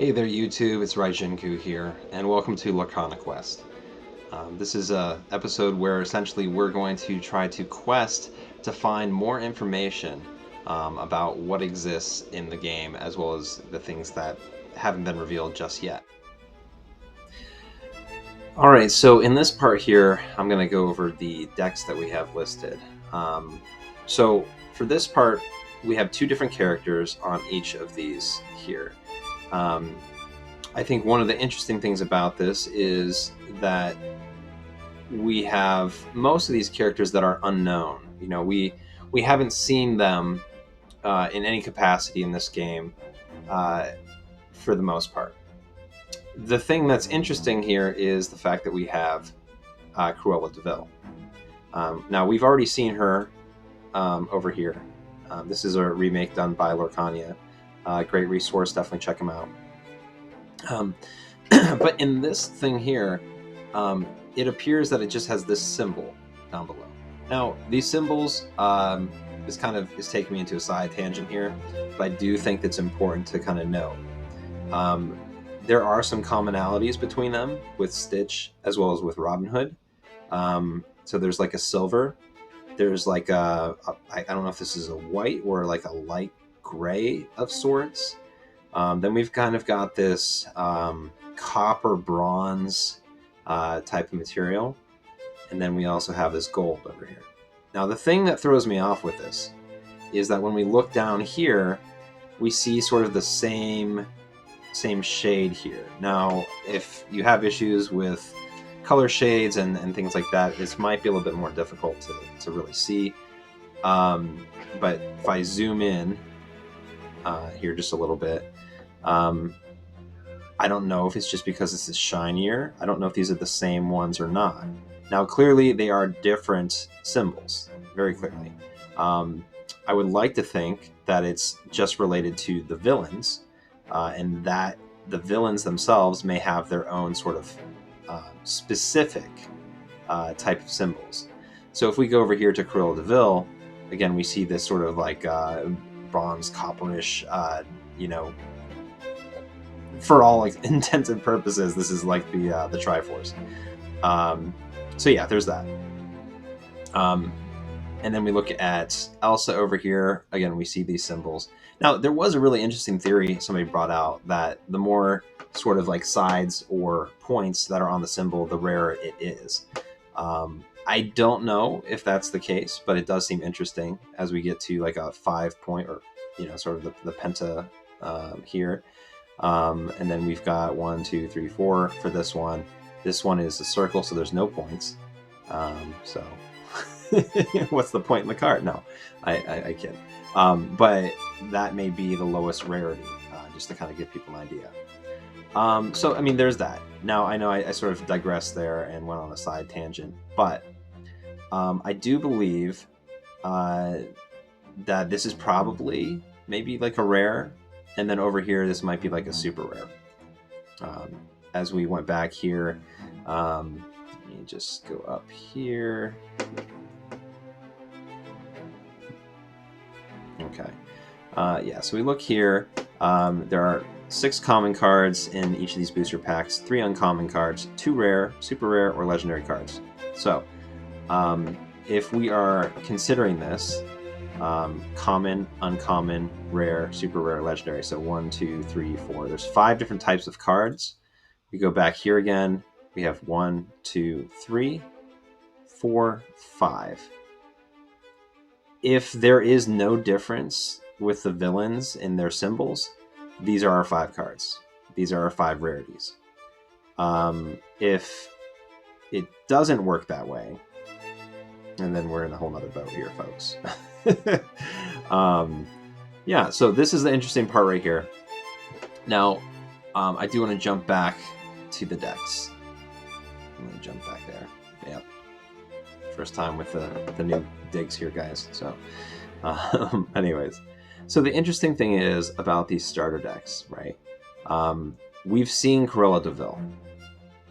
Hey there YouTube, it's Raijinku here, and welcome to Lorcana Quest. This is a episode where essentially we're going to try to quest to find more information about what exists in the game, as well as the things that haven't been revealed just yet. Alright, so in this part here, I'm going to go over the decks that we have listed. So for this part, we have two different characters on each of these here. I think one of the interesting things about this is that we have most of these characters that are unknown. You know, we haven't seen them in any capacity in this game for the most part. The thing that's interesting here is the fact that we have Cruella de Vil. Now, we've already seen her over here. This is a remake done by Lorcana. Great resource, definitely check them out. But in this thing here, it appears that it just has this symbol down below. Now, these symbols is taking me into a side tangent here, but I do think it's important to kind of know. There are some commonalities between them with Stitch as well as with Robin Hood. So there's like a silver. There's like I don't know if this is a white or like a light gray of sorts. Then we've kind of got this copper bronze type of material. And then we also have this gold over here. Now, the thing that throws me off with this is that when we look down here, we see sort of the same shade here. Now, if you have issues with color shades and things like that, this might be a little bit more difficult to really see. But if I zoom in here just a little bit, I don't know if it's just because this is shinier. I don't know if these are the same ones or not. Now, clearly they are different symbols, very clearly. I would like to think that it's just related to the villains, and that the villains themselves may have their own sort of specific type of symbols. So if we go over here to Cruella de Vil, again, we see this sort of like bronze copperish, for all intents and purposes, this is like the Triforce. So yeah, there's that. And then we look at Elsa over here. Again, we see these symbols. Now, there was a really interesting theory somebody brought out that the more sort of like sides or points that are on the symbol, the rarer it is. I don't know if that's the case, but it does seem interesting as we get to like a 5-point or, sort of the penta here. And then we've got 1, 2, 3, 4 for this one. This one is a circle, so there's no points. So what's the point in the card? No, I kid. But that may be the lowest rarity, just to kind of give people an idea. So, I mean, there's that. Now, I know I sort of digressed there and went on a side tangent, but I do believe that this is probably maybe like a rare. And then over here, this might be like a super rare. As we went back here, let me just go up here. Okay. Yeah, so we look here. There are 6 common cards in each of these booster packs, 3 uncommon cards, 2 rare, super rare, or legendary cards. So, if we are considering this, common, uncommon, rare, super rare, legendary. So 1, 2, 3, 4. There's 5 different types of cards. We go back here again. We have 1, 2, 3, 4, 5. If there is no difference with the villains in their symbols, these are our 5 cards. These are our 5 rarities. If it doesn't work that way, and then we're in a whole nother boat here, folks. Yeah, so this is the interesting part right here. Now, I do want to jump back to the decks. I'm going to jump back there. Yep. First time with the new digs here, guys. So, anyways. So the interesting thing is about these starter decks, right? We've seen Cruella de Vil.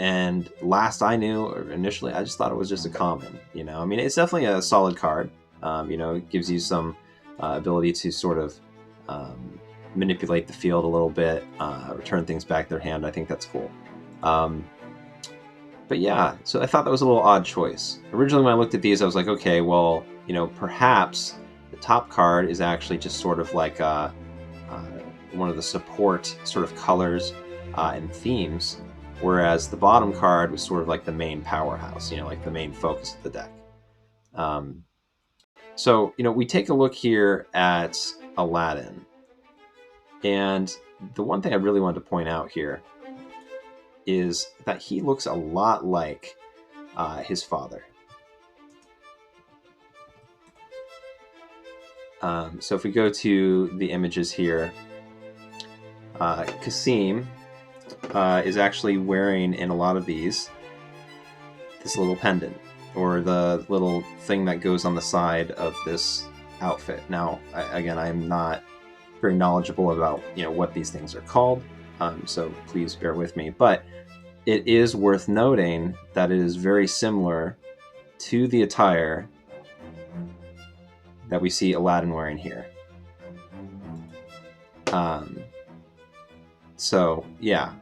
And last I knew, or initially, I just thought it was just a common. I mean, it's definitely a solid card. It gives you some ability to sort of manipulate the field a little bit, return things back to their hand. I think that's cool. But yeah, so I thought that was a little odd choice. Originally, when I looked at these, I was like, okay, well, perhaps the top card is actually just sort of like one of the support sort of colors and themes, whereas the bottom card was sort of like the main powerhouse, like the main focus of the deck. So, we take a look here at Aladdin. And the one thing I really wanted to point out here is that he looks a lot like his father. So if we go to the images here, Kasim is actually wearing, in a lot of these, this little pendant, or the little thing that goes on the side of this outfit. Now, again, I'm not very knowledgeable about what these things are called, so please bear with me. But it is worth noting that it is very similar to the attire that we see Aladdin wearing here. So yeah,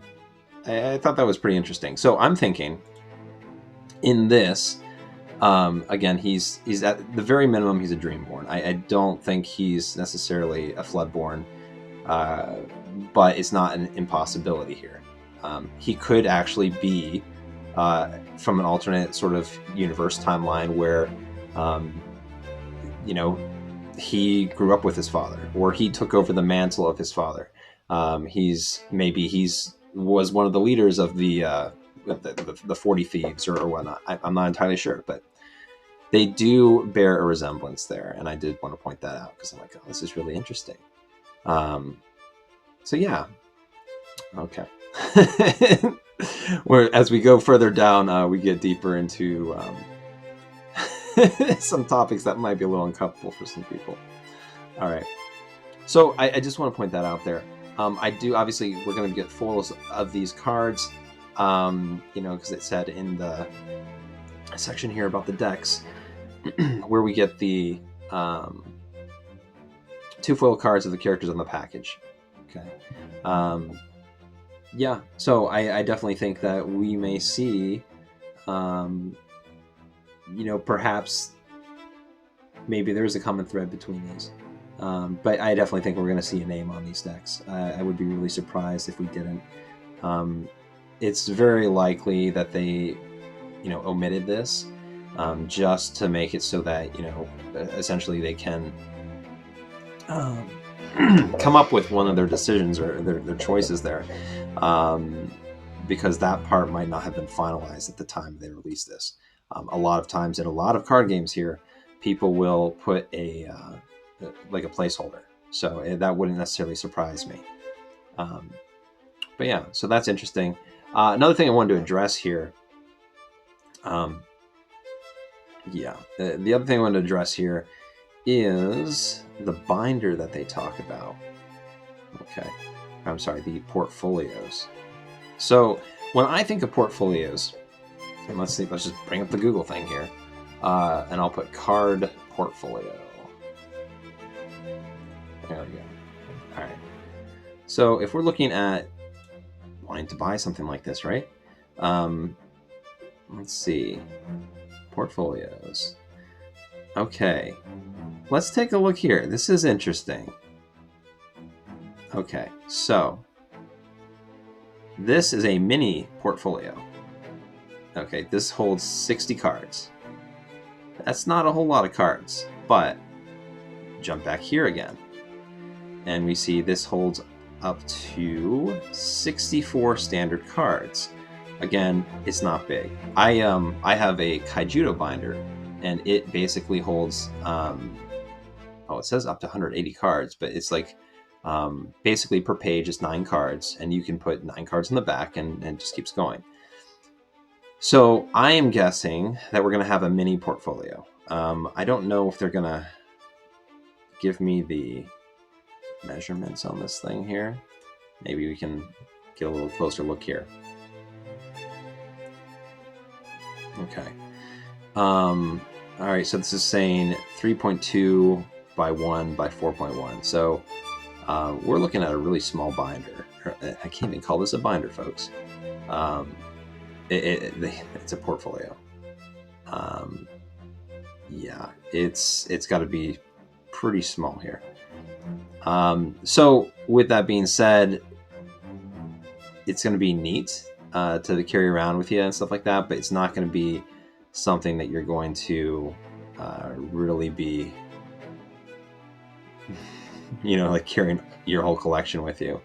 I thought that was pretty interesting. So I'm thinking, in this, again, he's at the very minimum, he's a Dreamborn. I don't think he's necessarily a Floodborn, but it's not an impossibility here. He could actually be from an alternate sort of universe timeline where, he grew up with his father, or he took over the mantle of his father. He's was one of the leaders of the 40 Thieves or whatnot. I'm not entirely sure, but they do bear a resemblance there, and I did want to point that out because I'm like, oh, this is really interesting. So yeah, okay. Where as we go further down, we get deeper into some topics that might be a little uncomfortable for some people. All right, so I just want to point that out there. I do, obviously, we're going to get foils of these cards, because it said in the section here about the decks, where we get the 2 foil cards of the characters on the package. Okay. Yeah, so I definitely think that we may see, perhaps maybe there's a common thread between these. But I definitely think we're going to see a name on these decks. I would be really surprised if we didn't. It's very likely that they, omitted this just to make it so that, essentially they can come up with one of their decisions or their choices there. Because that part might not have been finalized at the time they released this. A lot of times in a lot of card games here, people will put a placeholder, so that wouldn't necessarily surprise me. But yeah, so that's interesting. Another thing I wanted to address here, the other thing I wanted to address here is the binder that they talk about. Okay, I'm sorry, the portfolios. So when I think of portfolios, and let's just bring up the Google thing here, and I'll put card portfolio. There we go. All right. So if we're looking at wanting to buy something like this, right? Let's see. Portfolios. Okay. Let's take a look here. This is interesting. Okay, so this is a mini portfolio. Okay, this holds 60 cards. That's not a whole lot of cards, but jump back here again. And we see this holds up to 64 standard cards. Again, it's not big. I have a Kaijudo binder, and it basically holds, it says up to 180 cards, but it's like, basically per page is 9 cards, and you can put 9 cards in the back, and it just keeps going. So I am guessing that we're going to have a mini portfolio. I don't know if they're going to give me the measurements on this thing here. Maybe we can get a little closer look here. Okay. All right, so this is saying 3.2 by 1 by 4.1. So we're looking at a really small binder. I can't even call this a binder, folks. It's a portfolio. Yeah, it's got to be pretty small here. So with that being said, it's going to be neat to carry around with you and stuff like that, but it's not going to be something that you're going to really be, like carrying your whole collection with you.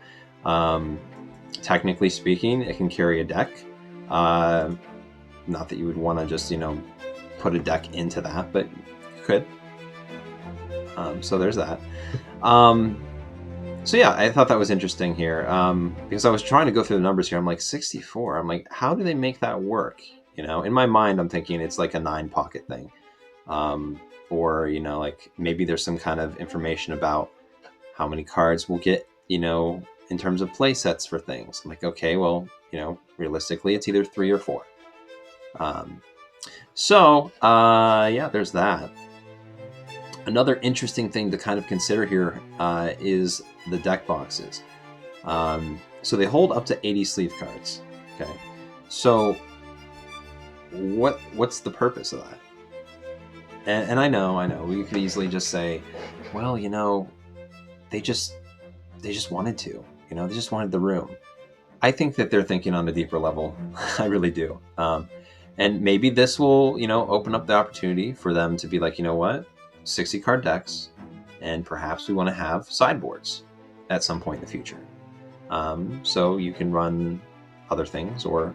Technically speaking, it can carry a deck. Not that you would want to just, put a deck into that, but you could. So there's that. So yeah, I thought that was interesting here because I was trying to go through the numbers here. I'm like 64. I'm like, how do they make that work? In my mind, I'm thinking it's like a 9-pocket thing, or like maybe there's some kind of information about how many cards we'll get, in terms of play sets for things. I'm like, okay, well, realistically, it's either 3 or 4. So yeah, there's that. Another interesting thing to kind of consider here is the deck boxes. So they hold up to 80 sleeve cards. Okay, so what's the purpose of that? And I know we could easily just say, well, they just wanted to, they just wanted the room. I think that they're thinking on a deeper level. I really do. And maybe this will, open up the opportunity for them to be like, you know what? 60 card decks, and perhaps we want to have sideboards at some point in the future. So you can run other things, or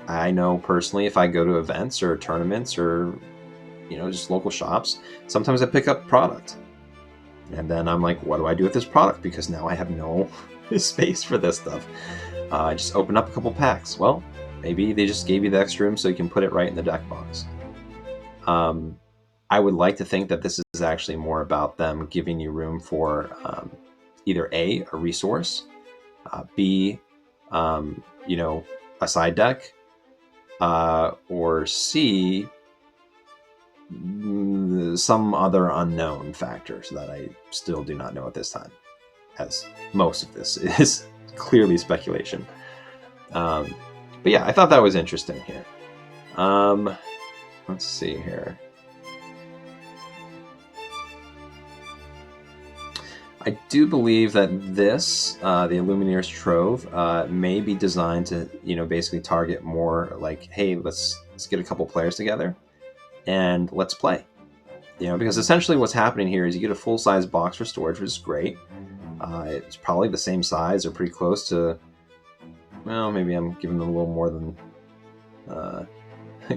I know personally, if I go to events or tournaments or, just local shops, sometimes I pick up product. And then I'm like, what do I do with this product? Because now I have no space for this stuff. I just open up a couple packs. Well, maybe they just gave you the extra room so you can put it right in the deck box. I would like to think that this is actually more about them giving you room for either A, a resource, B, a side deck, or C, some other unknown factors that I still do not know at this time, as most of this is clearly speculation. But yeah, I thought that was interesting here. Let's see here. I do believe that this, the Illumineer's Trove, may be designed to, basically target more like, hey, let's get a couple players together and let's play. Because essentially what's happening here is you get a full-size box for storage, which is great. It's probably the same size or pretty close to, well, maybe I'm giving them a little more than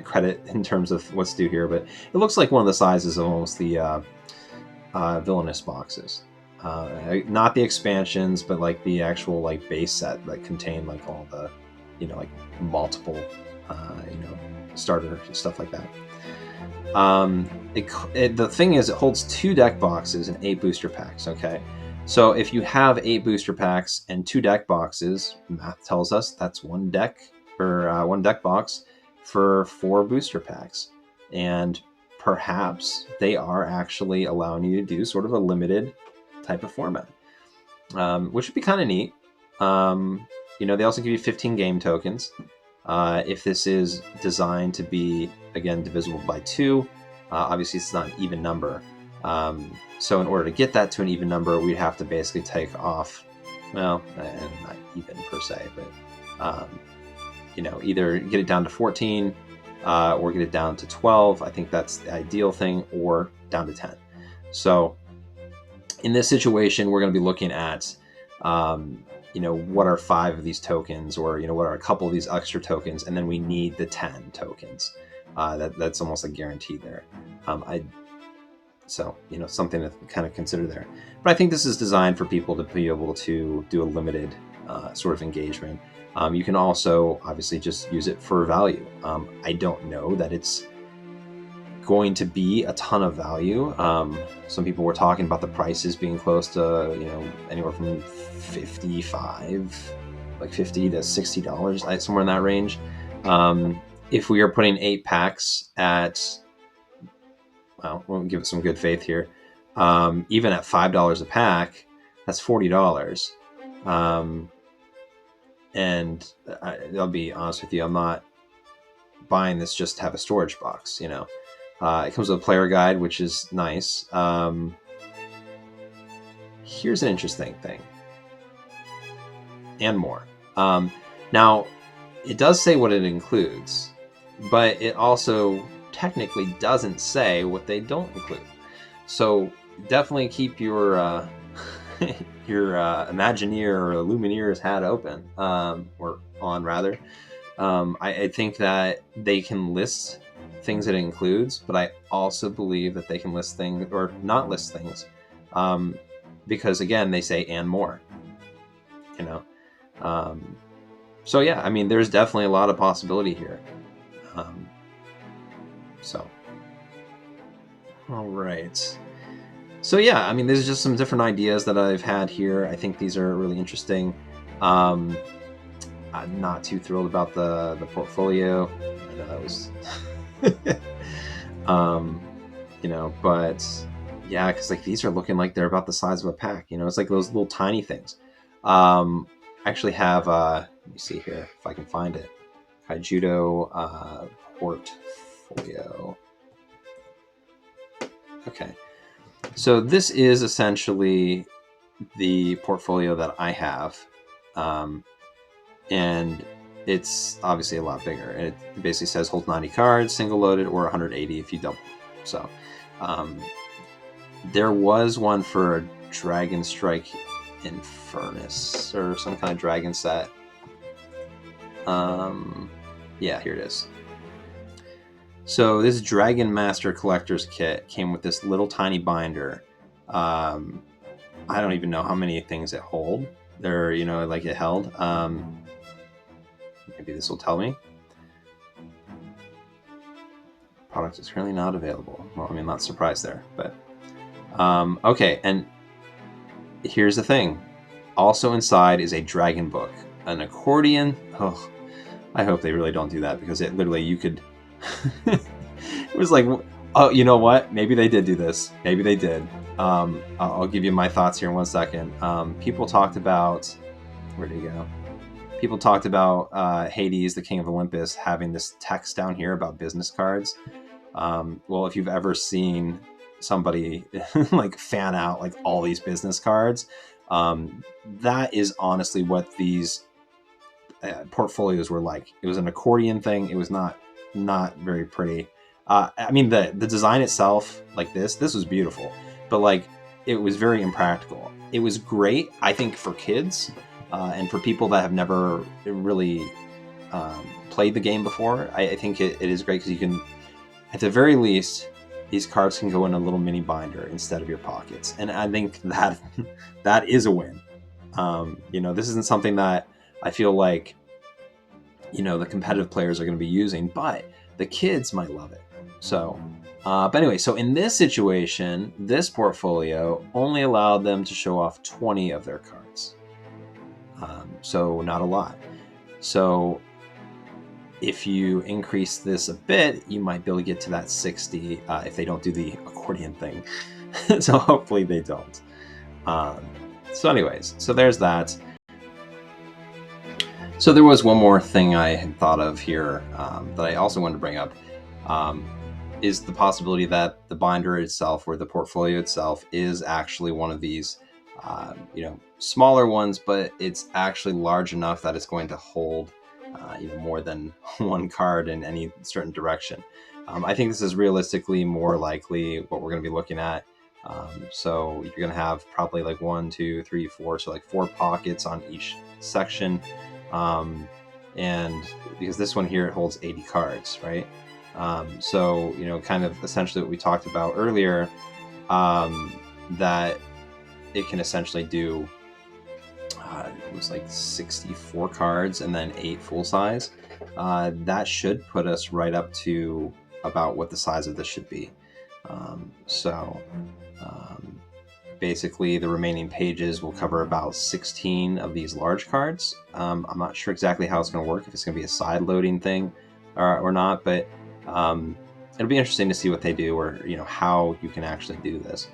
credit in terms of what's due here, but it looks like one of the sizes of almost the Villainous boxes. Not the expansions, but like the actual like base set that contain like all the, like multiple, starter stuff like that. The thing is, it holds 2 deck boxes and 8 booster packs. Okay, so if you have 8 booster packs and 2 deck boxes, math tells us that's 1 deck or 1 deck box for 4 booster packs, and perhaps they are actually allowing you to do sort of a limited type of format, which would be kind of neat. They also give you 15 game tokens. If this is designed to be, again, divisible by 2, obviously it's not an even number. So in order to get that to an even number, we'd have to basically take off, well, and not even per se, but either get it down to 14 or get it down to 12. I think that's the ideal thing, or down to 10. So in this situation, we're going to be looking at, what are 5 of these tokens, or, what are a couple of these extra tokens, and then we need the 10 tokens. That's almost a guarantee there. Something to kind of consider there. But I think this is designed for people to be able to do a limited sort of engagement. You can also obviously just use it for value. I don't know that it's going to be a ton of value. Some people were talking about the prices being close to, anywhere from $50 to $60, somewhere in that range. If we are putting 8 packs at, well, we'll give it some good faith here. Even at $5 a pack, That's $40. And I'll be honest with you, I'm not buying this just to have a storage box. It comes with a player guide, which is nice. Here's an interesting thing, and more. Now, it does say what it includes, but it also technically doesn't say what they don't include. So definitely keep your your Imagineer or Lumineer's hat open, or on rather. I think that they can list things that it includes, but I also believe that they can list things or not list things, because again, they say and more. So yeah, I mean, there's definitely a lot of possibility here. All right. So yeah, I mean, there's just some different ideas that I've had here. I think these are really interesting. I'm not too thrilled about the portfolio. I know that was, but yeah, because like these are looking like they're about the size of a pack. It's like those little tiny things. I actually have, let me see here if I can find it. Kaijudo portfolio. Okay. So this is essentially the portfolio that I have, and it's obviously a lot bigger. It basically says hold 90 cards, single loaded, or 180 if you double. So there was one for a Dragon Strike Infernus or some kind of dragon set. Yeah, here it is. So this Dragon Master Collector's Kit came with this little tiny binder. I don't even know how many things it hold. They're, like it held. Maybe this will tell me. Product is currently not available. Well, I mean, I'm not surprised there, but okay. And here's the thing. Also inside is a dragon book, an accordion. Oh, I hope they really don't do that, because it literally, you could. It was like, oh, you know what? Maybe they did do this. Maybe they did. I'll give you my thoughts here in 1 second. People talked about, where'd he go? People talked about Hades, the King of Olympus, having this text down here about business cards. Well, if you've ever seen somebody like fan out like all these business cards, that is honestly what these portfolios were like. It was an accordion thing. It was not very pretty. I mean, the design itself, like this was beautiful, but like it was very impractical. It was great, I think, for kids and for people that have never really played the game before. I think it is great because you can, at the very least, these cards can go in a little mini binder instead of your pockets, and I think that that is a win. This isn't something that I feel like the competitive players are going to be using, but the kids might love it. So, but anyway, so in this situation, this portfolio only allowed them to show off 20 of their cards. So not a lot. So if you increase this a bit, you might be able to get to that 60 if they don't do the accordion thing. So hopefully they don't. So anyways, so there's that. So there was one more thing I had thought of here that I also wanted to bring up, is the possibility that the binder itself or the portfolio itself is actually one of these, smaller ones, but it's actually large enough that it's going to hold more than one card in any certain direction. I think this is realistically more likely what we're going to be looking at. So you're going to have probably like 1, 2, 3, 4, so like 4 pockets on each section. And because this one here, it holds 80 cards, right? So, kind of essentially what we talked about earlier, that it can essentially do, it was like 64 cards and then 8 full size. That should put us right up to about what the size of this should be. Basically, the remaining pages will cover about 16 of these large cards. I'm not sure exactly how it's going to work, if it's going to be a side loading thing or not, but it'll be interesting to see what they do, or how you can actually do this.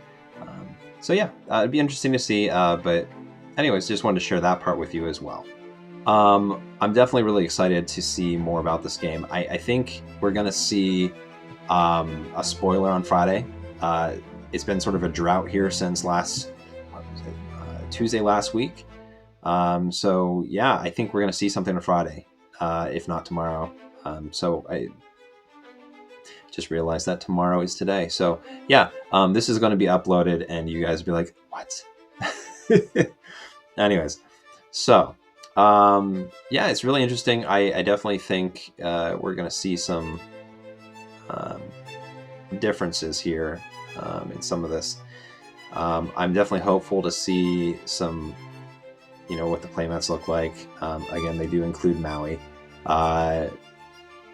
So yeah, it'd be interesting to see. But anyways, just wanted to share that part with you as well. I'm definitely really excited to see more about this game. I think we're going to see a spoiler on Friday. It's been sort of a drought here since Tuesday last week. So yeah, I think we're going to see something on Friday, if not tomorrow. So I just realized that tomorrow is today. So yeah, this is going to be uploaded and you guys will be like, what? Anyways, so yeah, it's really interesting. I definitely think we're going to see some differences here in some of this. I'm definitely hopeful to see some, what the playmats look like. Again, they do include Maui.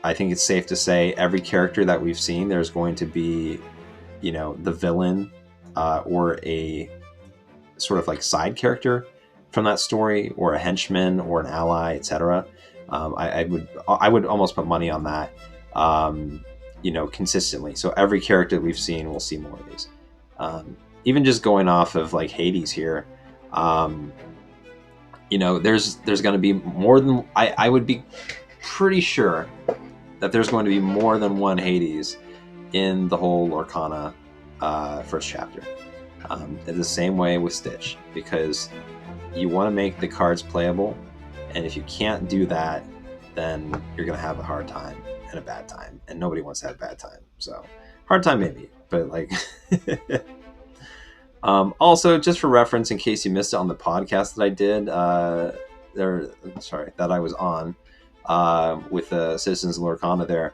I think it's safe to say every character that we've seen, there's going to be, the villain or a sort of like side character from that story, or a henchman or an ally, etc. I would almost put money on that, consistently. So every character we've seen, we'll see more of these. Even just going off of like Hades here, there's going to be more than I would be pretty sure that there's going to be more than one Hades in the whole Lorcana first chapter. The same way with Stitch, because you want to make the cards playable, and if you can't do that, then you're going to have a hard time and a bad time, and nobody wants to have a bad time. So hard time maybe, but like also, just for reference, in case you missed it on the podcast that I did that I was on with the Citizens of Lorcana there,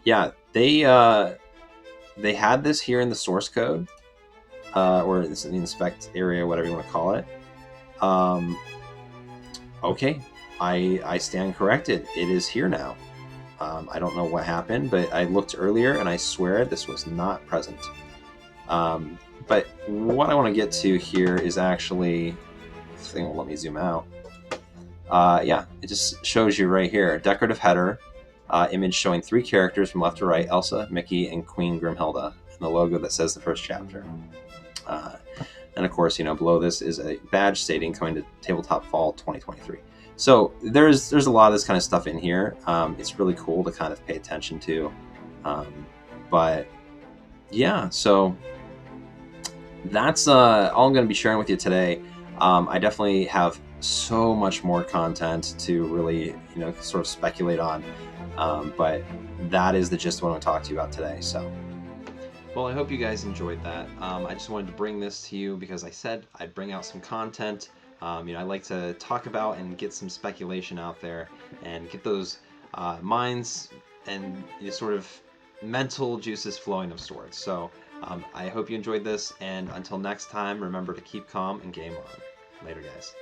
yeah, they had this here in the source code, or it's in the inspect area, whatever you want to call it. Okay, I stand corrected. It is here now. I don't know what happened, but I looked earlier and I swear this was not present. But what I want to get to here is actually, this thing will let me zoom out. Yeah, it just shows you right here, decorative header, image showing 3 characters from left to right, Elsa, Mickey, and Queen Grimhilda, and the logo that says the first chapter. And of course, below this is a badge stating coming to Tabletop Fall 2023. So there's a lot of this kind of stuff in here. It's really cool to kind of pay attention to. But yeah, so that's all I'm going to be sharing with you today. I definitely have so much more content to really, sort of speculate on. But that is the gist of what I'm going to talk to you about today. So, well, I hope you guys enjoyed that. I just wanted to bring this to you because I said I'd bring out some content. I like to talk about and get some speculation out there and get those minds and sort of mental juices flowing of sorts. So I hope you enjoyed this, and until next time, remember to keep calm and game on. Later, guys.